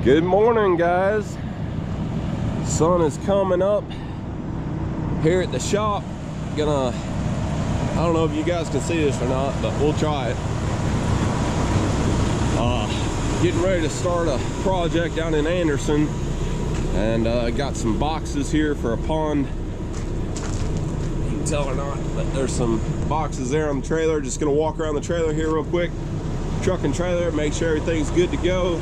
Good morning, guys. Sun is coming up here at the shop. I don't know if you guys can see this or not, but we'll try it. Getting ready to start a project down in Anderson, and I got some boxes here for a pond. You can tell or not, but there's some boxes there on the trailer. Just gonna walk around the trailer here real quick, truck and trailer, make sure everything's good to go,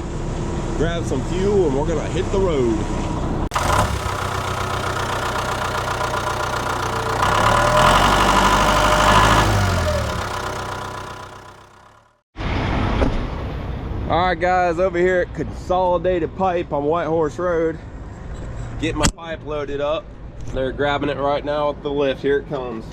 grab some fuel, and we're gonna hit the road. Alright guys, over here at Consolidated Pipe on White Horse Road, getting my pipe loaded up. They're grabbing it right now with the lift. Here it comes.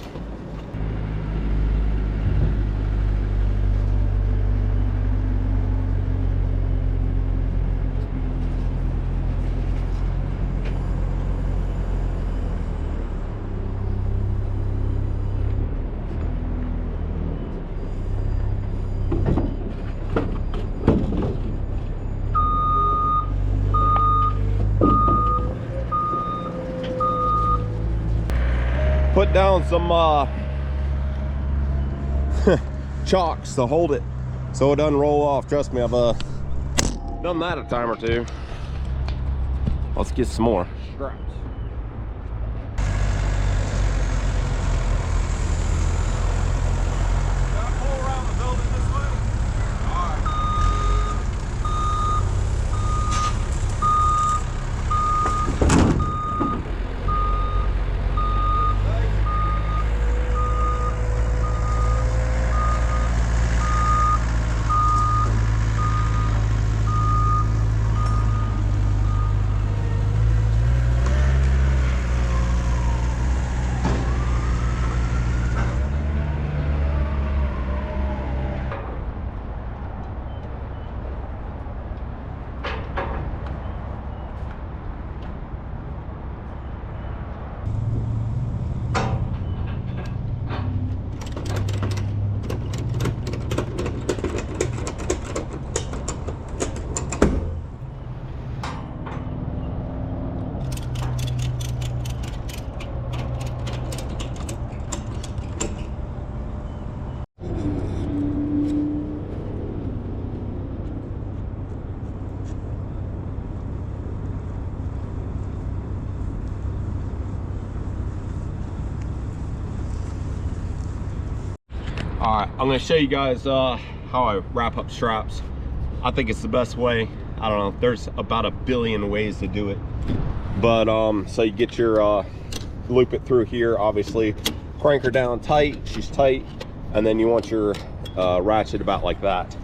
Put down some chocks to hold it so it doesn't roll off. Trust me, I've done that a time or two. Let's get some more straps. Alright, I'm going to show you guys how I wrap up straps. I think it's the best way. I don't know, there's about a billion ways to do it. But so you get your loop it through here, obviously crank her down tight, she's tight, and then you want your ratchet about like that.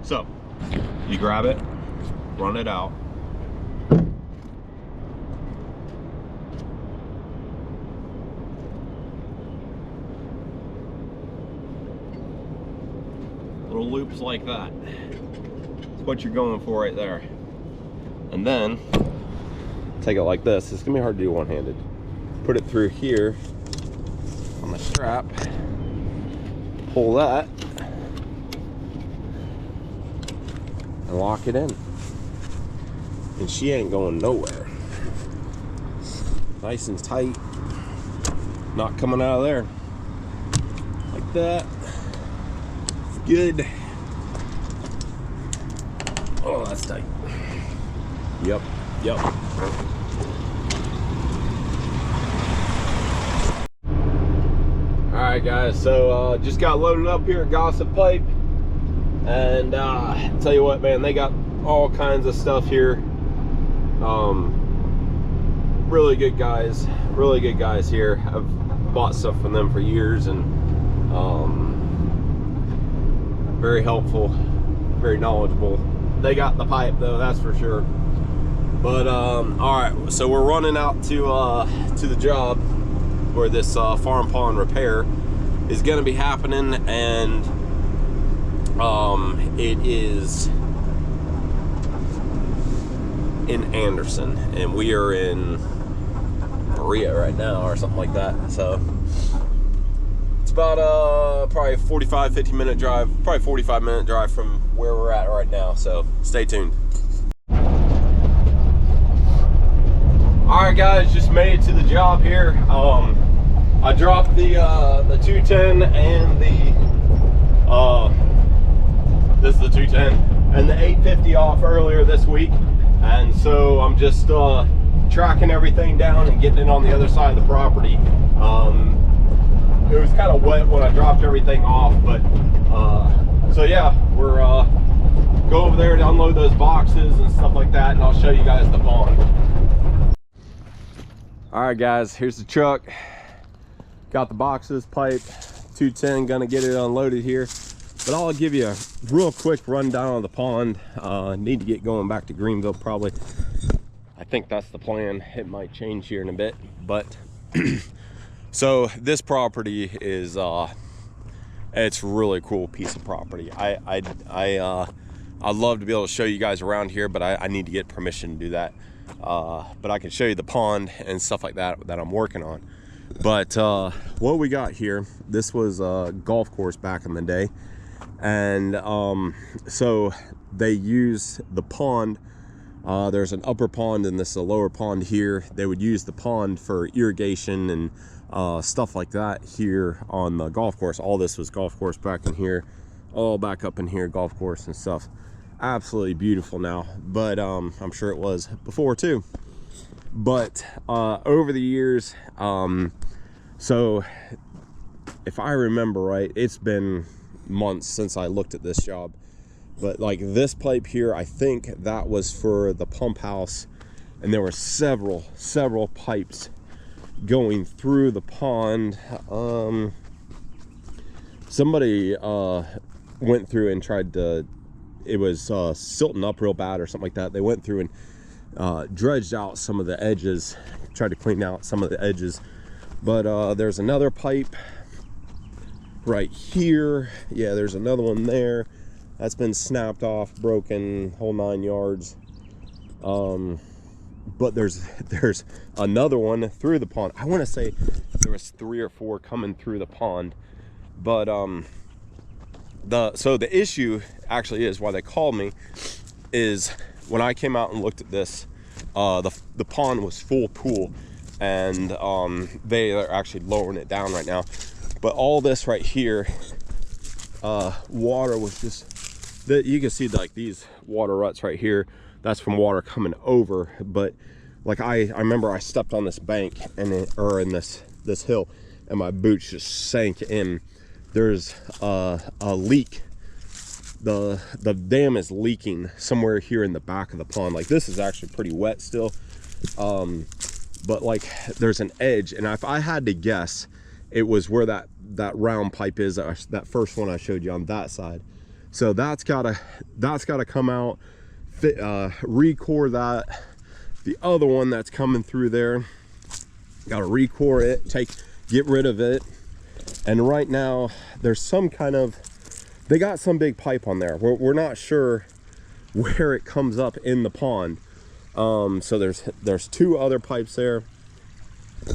So you grab it, run it out, little loops like that. That's what you're going for right there. And then take it like this. It's gonna be hard to do one-handed. Put it through here on the strap, pull that, and lock it in. And she ain't going nowhere. Nice and tight, not coming out of there. Like that. Good. Oh, that's tight. Yep. Alright guys, so just got loaded up here at Gossip Pipe, and tell you what, man, they got all kinds of stuff here. Really good guys here. I've bought stuff from them for years, and very helpful, very knowledgeable. They got the pipe though, that's for sure. But all right, so we're running out to the job where this farm pond repair is going to be happening, and it is in Anderson, and we are in Berea right now or something like that. So it's about probably 45-50 minute drive, probably 45-minute drive from where we're at right now, so stay tuned. guys, just made it to the job here. I dropped the 210 and this is the 210 and the 850 off earlier this week, and so I'm just tracking everything down and getting it on the other side of the property. It was kind of wet when I dropped everything off, but so yeah, we're go over there to unload those boxes and stuff like that, and I'll show you guys the pond. All right guys, here's the truck. Got the boxes, pipe, 210, gonna get it unloaded here. But I'll give you a real quick rundown of the pond. Need to get going back to Greenville probably. I think that's the plan. It might change here in a bit, but so this property is it's a really cool piece of property. I'd love to be able to show you guys around here, but I need to get permission to do that. But I can show you the pond and stuff like that I'm working on. But what we got here, this was a golf course back in the day, and so they use the pond. There's an upper pond and this is a lower pond here. They would use the pond for irrigation and stuff like that here on the golf course. All this was golf course back in here, all back up in here, golf course and stuff. Absolutely beautiful now, but I'm sure it was before too. But over the years, so if I remember right, it's been months since I looked at this job, but like this pipe here, I think that was for the pump house, and there were several pipes going through the pond. Somebody went through and tried to, it was silting up real bad or something like that. They went through and dredged out some of the edges, tried to clean out some of the edges. But there's another pipe right here. Yeah, there's another one there that's been snapped off, broken, whole 9 yards. But there's another one through the pond. I want to say there was 3 or 4 coming through the pond. But so the issue actually is, why they called me, is when I came out and looked at this, the pond was full pool, and they are actually lowering it down right now. But all this right here, water was just, that you can see like these water ruts right here, that's from water coming over. But like I remember I stepped on this bank and in this hill, and my boots just sank in. There's a leak. The dam is leaking somewhere here in the back of the pond. Like this is actually pretty wet still, but like there's an edge, and if I had to guess, it was where that round pipe is, that first one I showed you on that side. So that's gotta come out, recore that. The other one that's coming through there, gotta recore it, get rid of it. And right now there's some kind of, they got some big pipe on there. We're not sure where it comes up in the pond. So there's 2 other pipes there.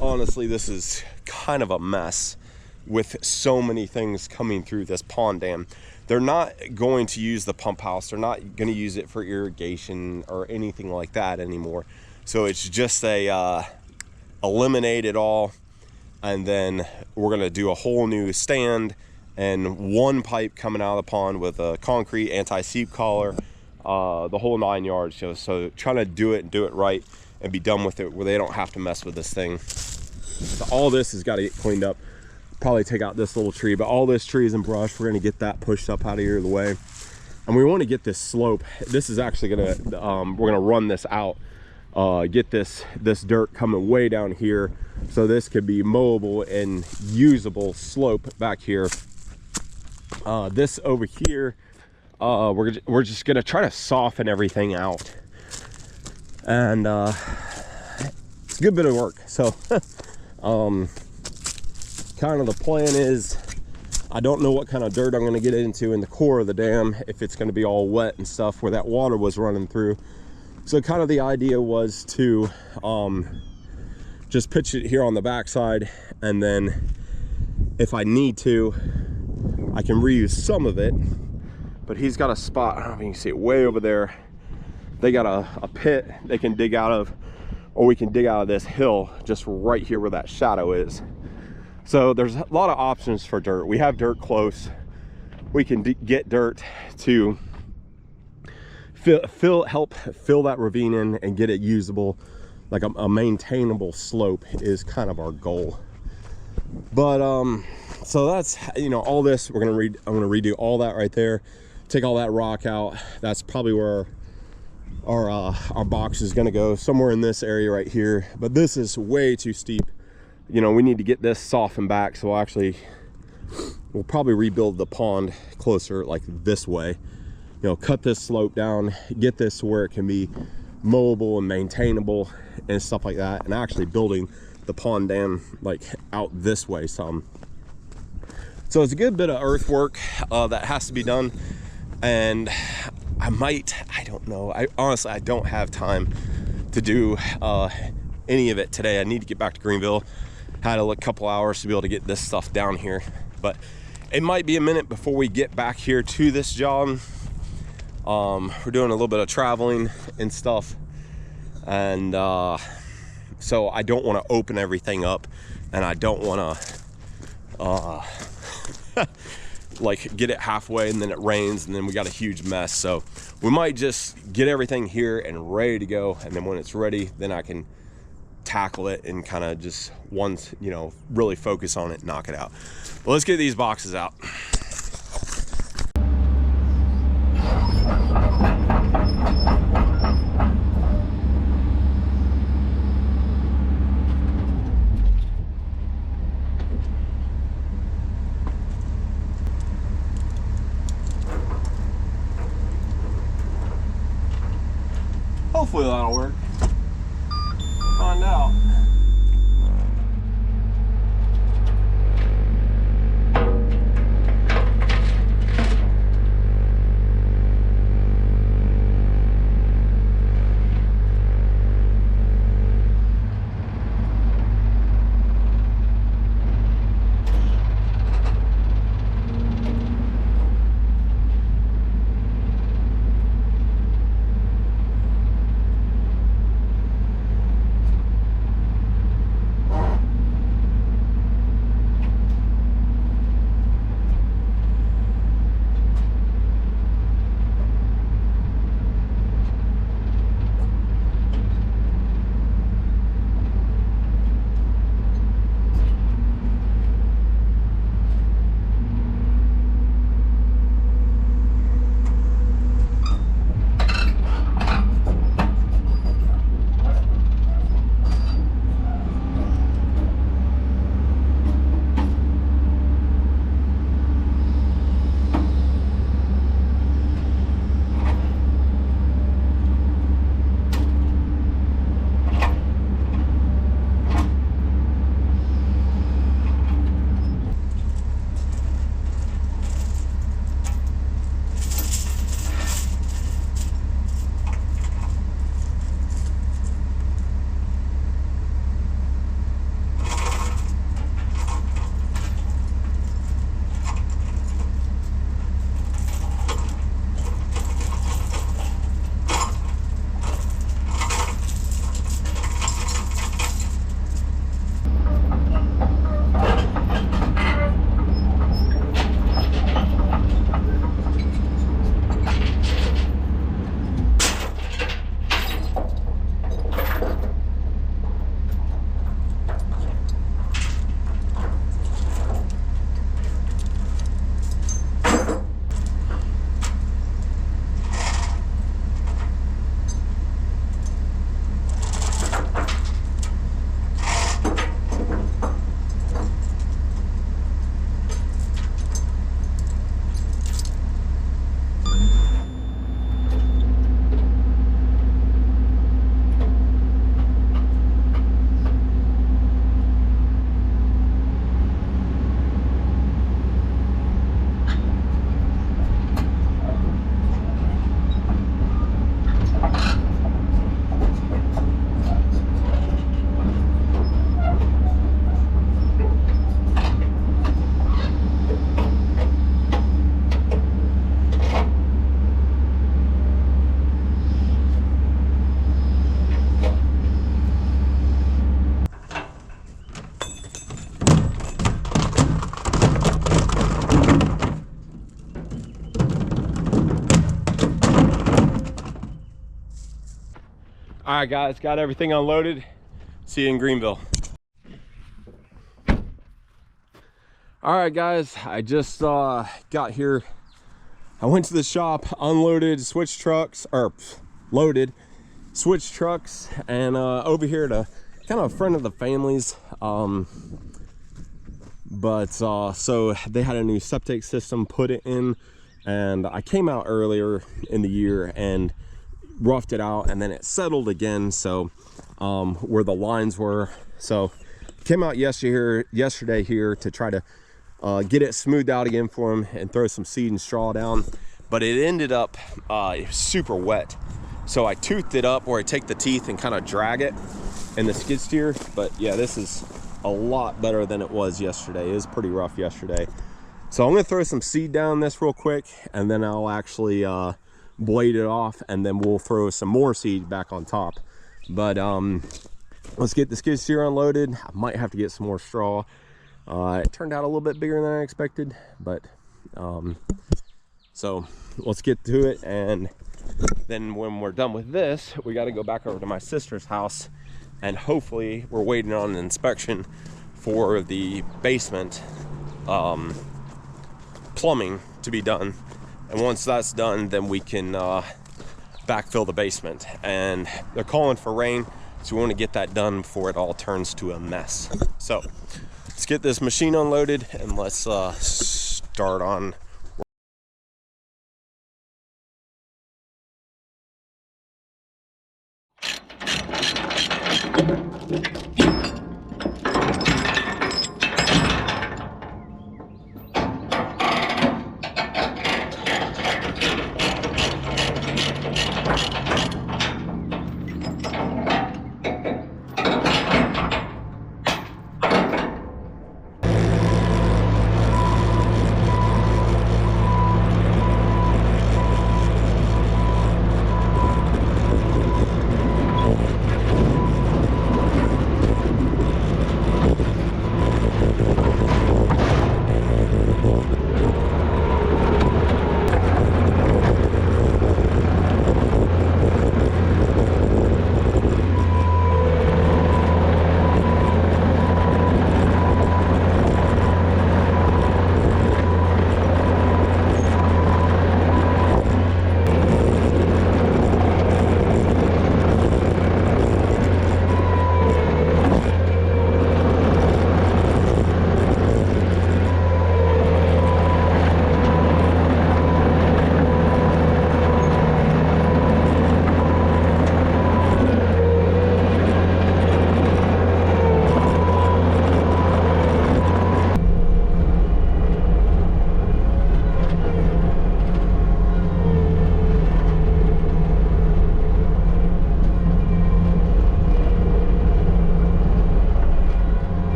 Honestly, this is kind of a mess with so many things coming through this pond dam. They're not going to use the pump house. They're not going to use it for irrigation or anything like that anymore. So it's just eliminate it all. And then we're going to do a whole new stand and 1 pipe coming out of the pond with a concrete anti-seep collar, the whole 9 yards. So trying to do it right and be done with it, where they don't have to mess with this thing. So all this has got to get cleaned up. Probably take out this little tree, but all this trees and brush, we're going to get that pushed up out of here the way. And we want to get this slope. This is actually going to, we're going to run this out, get this dirt coming way down here, so this could be mowable and usable slope back here. This over here, we're just gonna try to soften everything out, and it's a good bit of work. So kind of the plan is, I don't know what kind of dirt I'm going to get into in the core of the dam, if it's going to be all wet and stuff where that water was running through. So kind of the idea was to just pitch it here on the backside, and then if I need to, I can reuse some of it. But he's got a spot, I don't know if you can see it way over there. They got a pit they can dig out of, or we can dig out of this hill just right here where that shadow is. So there's a lot of options for dirt. We have dirt close. We can get dirt to help fill that ravine in and get it usable. Like a maintainable slope is kind of our goal. But so that's, you know, all this I'm gonna redo all that right there, take all that rock out. That's probably where our box is gonna go, somewhere in this area right here. But this is way too steep. You know, we need to get this softened back, so we'll probably rebuild the pond closer like this way. You know, cut this slope down, get this to where it can be mowable and maintainable and stuff like that, and actually building the pond dam like out this way some. So it's a good bit of earthwork that has to be done, and I don't know, honestly I don't have time to do any of it today. I need to get back to Greenville. Had a couple hours to be able to get this stuff down here, but it might be a minute before we get back here to this job. We're doing a little bit of traveling and stuff, and so I don't want to open everything up, and I don't want to like get it halfway and then it rains and then we got a huge mess. So we might just get everything here and ready to go, and then when it's ready, then I can tackle it and kind of just once, you know, really focus on it and knock it out. Well, let's get these boxes out. Hopefully that'll work. Find out. All right, guys, got everything unloaded. See you in Greenville. All right, guys, I just got here. I went to the shop, unloaded switch trucks, or loaded switch trucks, and over here to kind of a friend of the family's. So they had a new septic system put it in, and I came out earlier in the year and roughed it out, and then it settled again. So where the lines were, so came out yesterday here to try to get it smoothed out again for him and throw some seed and straw down, but it ended up super wet. So I toothed it up, where I take the teeth and kind of drag it in the skid steer. But yeah, this is a lot better than it was yesterday. It was pretty rough yesterday. So I'm gonna throw some seed down this real quick, and then I'll actually blade it off, and then we'll throw some more seed back on top. But let's get the skid steer unloaded. I might have to get some more straw. It turned out a little bit bigger than I expected, but so let's get to it. And then when we're done with this, we got to go back over to my sister's house, and hopefully we're waiting on an inspection for the basement plumbing to be done. And once that's done, then we can backfill the basement. And they're calling for rain, so we want to get that done before it all turns to a mess. So let's get this machine unloaded, and let's start on.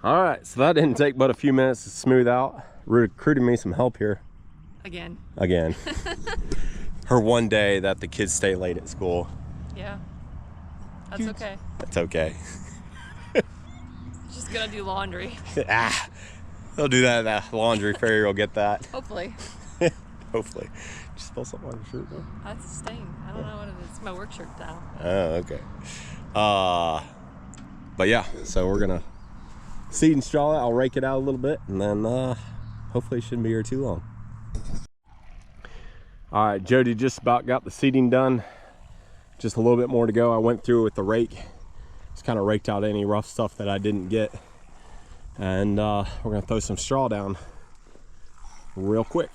All right, so that didn't take but a few minutes to smooth out. Recruited me some help here. Again. Her one day that the kids stay late at school. Yeah, that's okay. That's okay. Just gonna do laundry. They'll do that. That laundry fairy will get that. Hopefully. Hopefully. Did you spill something on your shirt though? That's a stain. I don't know what it is. It's my work shirt now. Oh, okay. But yeah, so we're gonna seed and straw it. I'll rake it out a little bit, and then hopefully it shouldn't be here too long. All right, Jody just about got the seeding done. Just a little bit more to go. I went through with the rake. Just kind of raked out any rough stuff that I didn't get. And we're gonna throw some straw down real quick.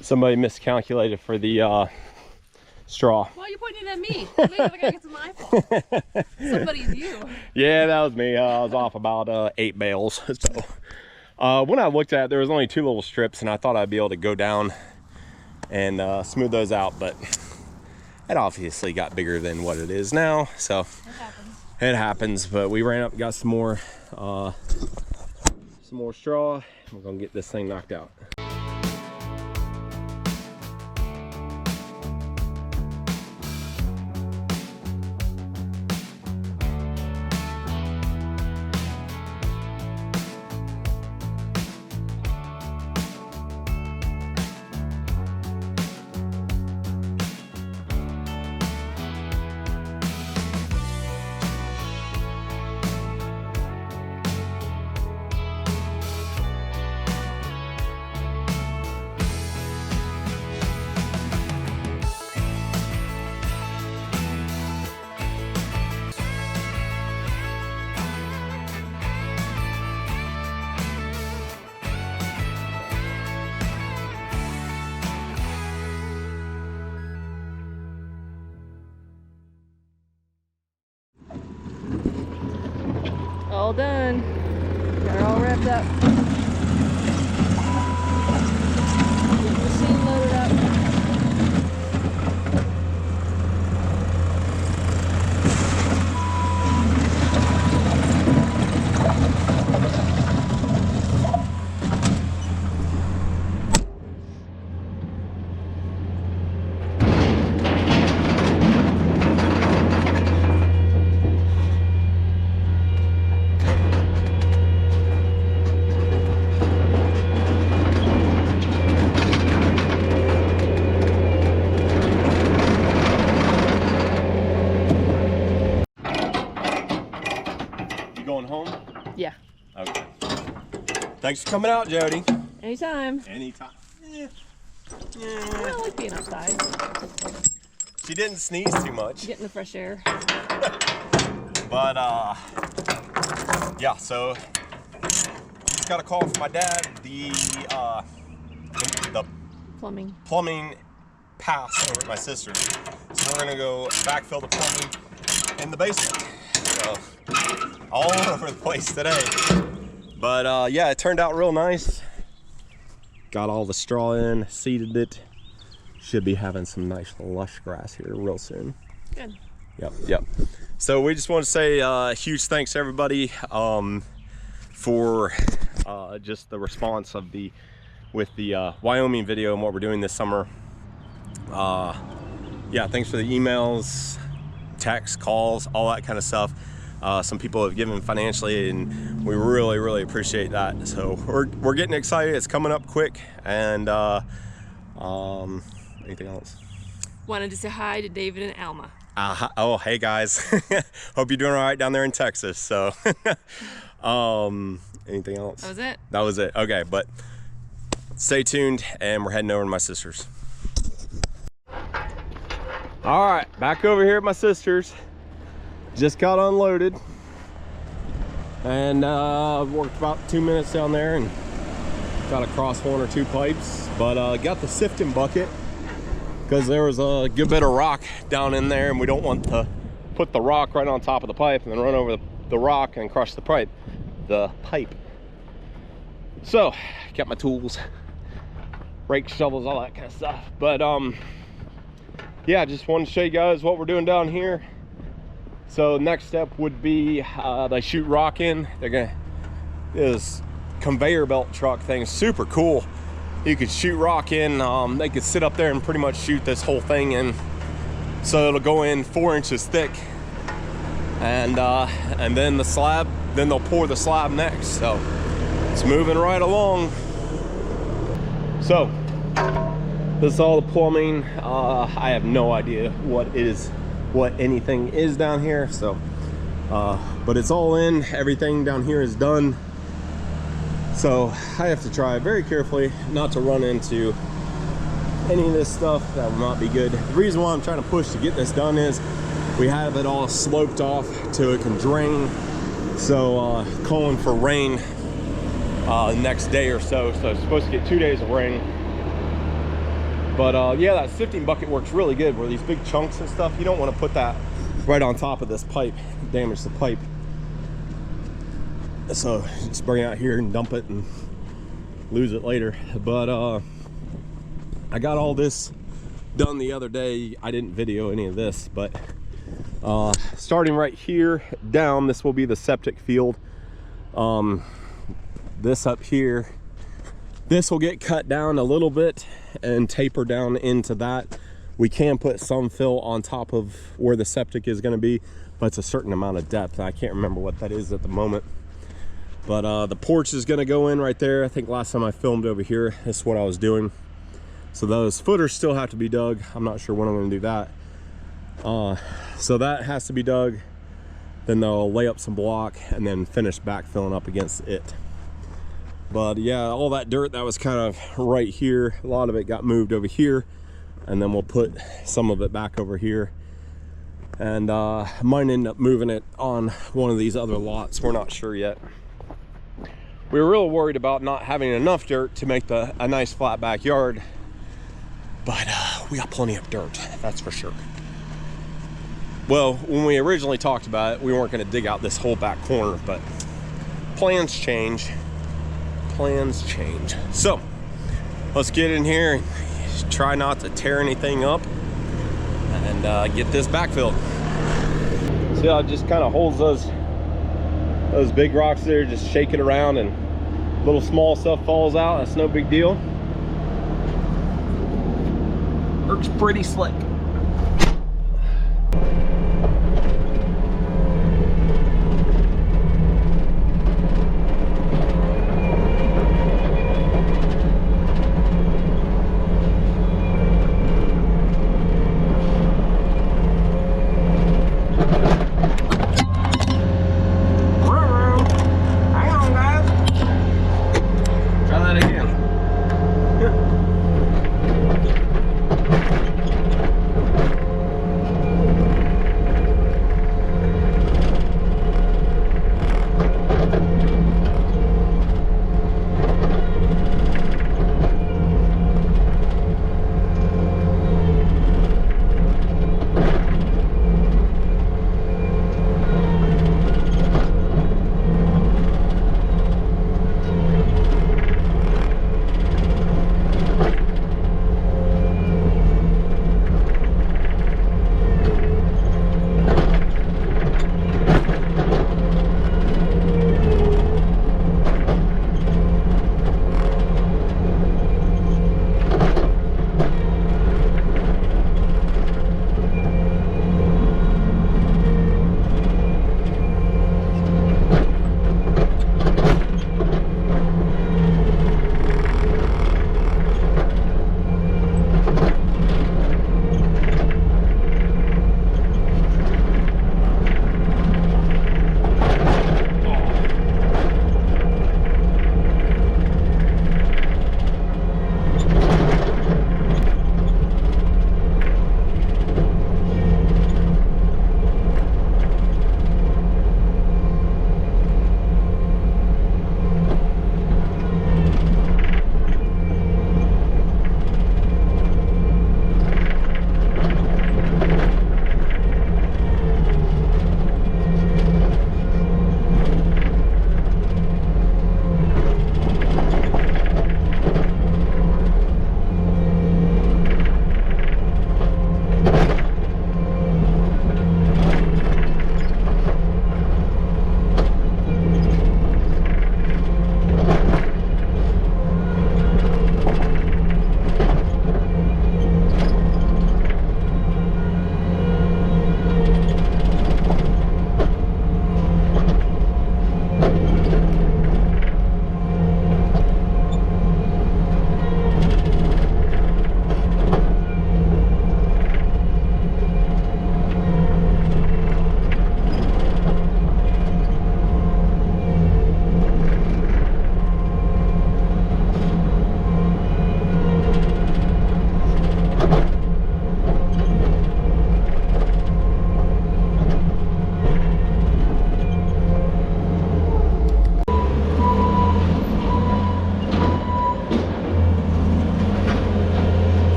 Somebody miscalculated for the straw. Why are you pointing at me? Maybe I think it's my fault. Somebody's you. Yeah, that was me. I was off about 8 bales. So when I looked at it, there was only 2 little strips, and I thought I'd be able to go down and smooth those out, but it obviously got bigger than what it is now. So it happens. But we ran up and got some more straw. We're gonna get this thing knocked out. all done. Got her all wrapped up. Get the machine loaded up. Going home? Yeah. Okay. Thanks for coming out, Jody. Anytime. Anytime. Yeah. I like being outside. She didn't sneeze too much. Getting the fresh air. But yeah, so just got a call from my dad. The plumbing passed over at my sister's. So we're gonna go backfill the plumbing in the basement. So all over the place today. But yeah, it turned out real nice. Got all the straw in, seeded it. Should be having some nice lush grass here real soon. Good. Yep. So we just want to say huge thanks to everybody for just the response of with the Wyoming video and what we're doing this summer. Yeah, thanks for the emails, texts, calls, all that kind of stuff. Some people have given financially, and we really appreciate that. So we're getting excited. It's coming up quick. And anything else? Wanted to say hi to David and Alma. Oh, hey guys. Hope you're doing all right down there in Texas. So anything else? That was it. That was it. Okay, but stay tuned, and we're heading over to my sister's. All right, back over here at my sister's. Just got unloaded, and worked about 2 minutes down there and got across 1 or 2 pipes, but got the sifting bucket because there was a good bit of rock down in there, and we don't want to put the rock right on top of the pipe and then run over the rock and crush the pipe. So got my tools, rake, shovels, all that kind of stuff. But yeah, just wanted to show you guys what we're doing down here. So next step would be they shoot rock in. They're gonna, this conveyor belt truck thing is super cool. You could shoot rock in. They could sit up there and pretty much shoot this whole thing in. So it'll go in 4 inches thick, and then the slab. Then they'll pour the slab next. So it's moving right along. So this is all the plumbing. I have no idea what anything is down here, so but it's all in. Everything down here is done, so I have to try very carefully not to run into any of this stuff that will not be good. The reason why I'm trying to push to get this done is we have it all sloped off so it can drain. So calling for rain the next day or so. So it's supposed to get 2 days of rain. But yeah, that sifting bucket works really good. Where these big chunks and stuff, you don't want to put that right on top of this pipe, damage the pipe. So just bring it out here and dump it and lose it later. But I got all this done the other day. I didn't video any of this, but starting right here down, this will be the septic field. This up here, this will get cut down a little bit and taper down into that. We can put some fill on top of where the septic is going to be, but it's a certain amount of depth. I can't remember what that is at the moment. But the porch is going to go in right there. I think last time I filmed over here, this is what I was doing. So those footers still have to be dug. I'm not sure when I'm going to do that. So that has to be dug. Then they'll lay up some block and then finish backfilling up against it. But yeah, all that dirt that was kind of right here, a lot of it got moved over here, and then we'll put some of it back over here. And might end up moving it on one of these other lots. We're not sure yet. We were real worried about not having enough dirt to make a nice flat backyard, but we got plenty of dirt, that's for sure. Well, when we originally talked about it, we weren't going to dig out this whole back corner, but plans change. Plans change. So let's get in here and try not to tear anything up and get this backfilled. See how it just kind of holds those big rocks there, just shake it around and little small stuff falls out. That's no big deal. Works pretty slick.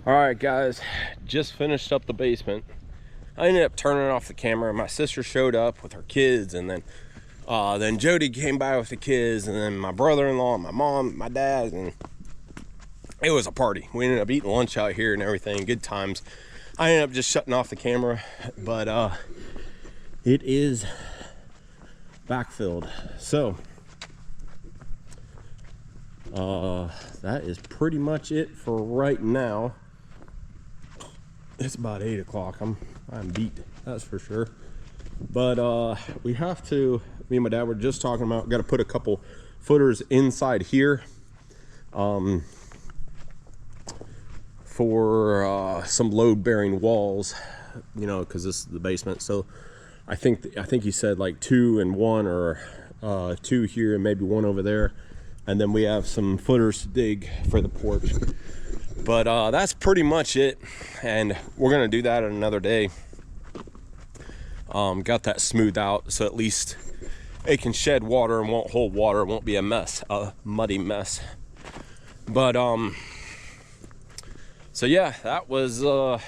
All right, guys, just finished up the basement. I ended up turning off the camera. My sister showed up with her kids, and then Jody came by with the kids, and then my brother-in-law, my mom, my dad, and it was a party. We ended up eating lunch out here and everything. Good times. I ended up just shutting off the camera, but it is backfilled. So that is pretty much it for right now. It's about 8 o'clock. I'm beat, that's for sure. But we have to, me and my dad were just talking about, got to put a couple footers inside here for some load-bearing walls, you know, because this is the basement. So I think he said like 2 and 1, or 2 here and maybe 1 over there, and then we have some footers to dig for the porch. But that's pretty much it, and we're gonna do that another day. Got that smoothed out so at least it can shed water and won't hold water. It won't be a mess, a muddy mess. But so yeah, that was it was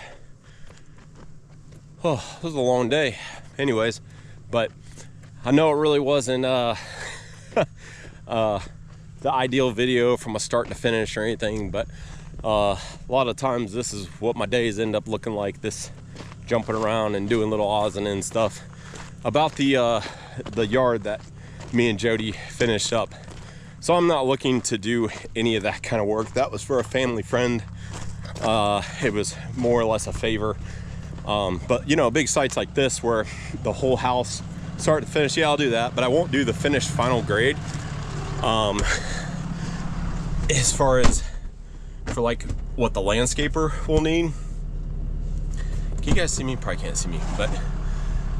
a long day anyways, but I know it really wasn't the ideal video from a start to finish or anything, but a lot of times this is what my days end up looking like, this jumping around and doing little odds and ends stuff. About the yard that me and Jody finished up, so I'm not looking to do any of that kind of work. That was for a family friend. It was more or less a favor, but you know, big sites like this where the whole house start to finish, yeah, I'll do that, but I won't do the finished final grade. As far as for like what the landscaper will need. Can you guys see me? Probably can't see me, but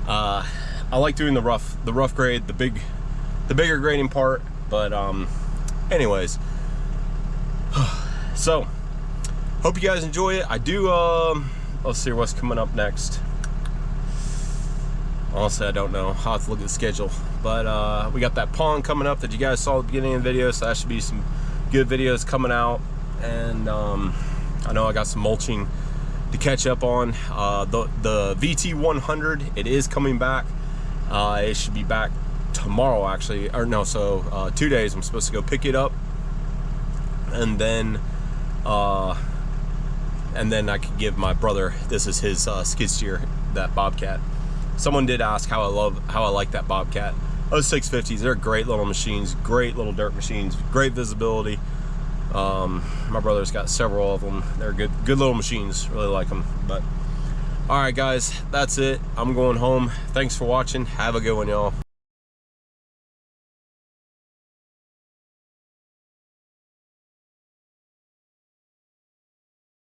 I like doing the rough grade, the bigger grading part. But anyways, so hope you guys enjoy it. I do let's see what's coming up next. Honestly, I don't know. I'll have to look at the schedule. But we got that pond coming up that you guys saw at the beginning of the video, so that should be some good videos coming out. And I know I got some mulching to catch up on. The VT100, it is coming back. It should be back tomorrow, actually, or no, so 2 days. I'm supposed to go pick it up, and then I could give my brother, this is his skid steer, that Bobcat. Someone did ask how I like that Bobcat. Those 650s, they're great little machines, great little dirt machines, great visibility. My brother's got several of them. They're good little machines, really like them. But all right, guys, that's it. I'm going home. Thanks for watching. Have a good one, y'all.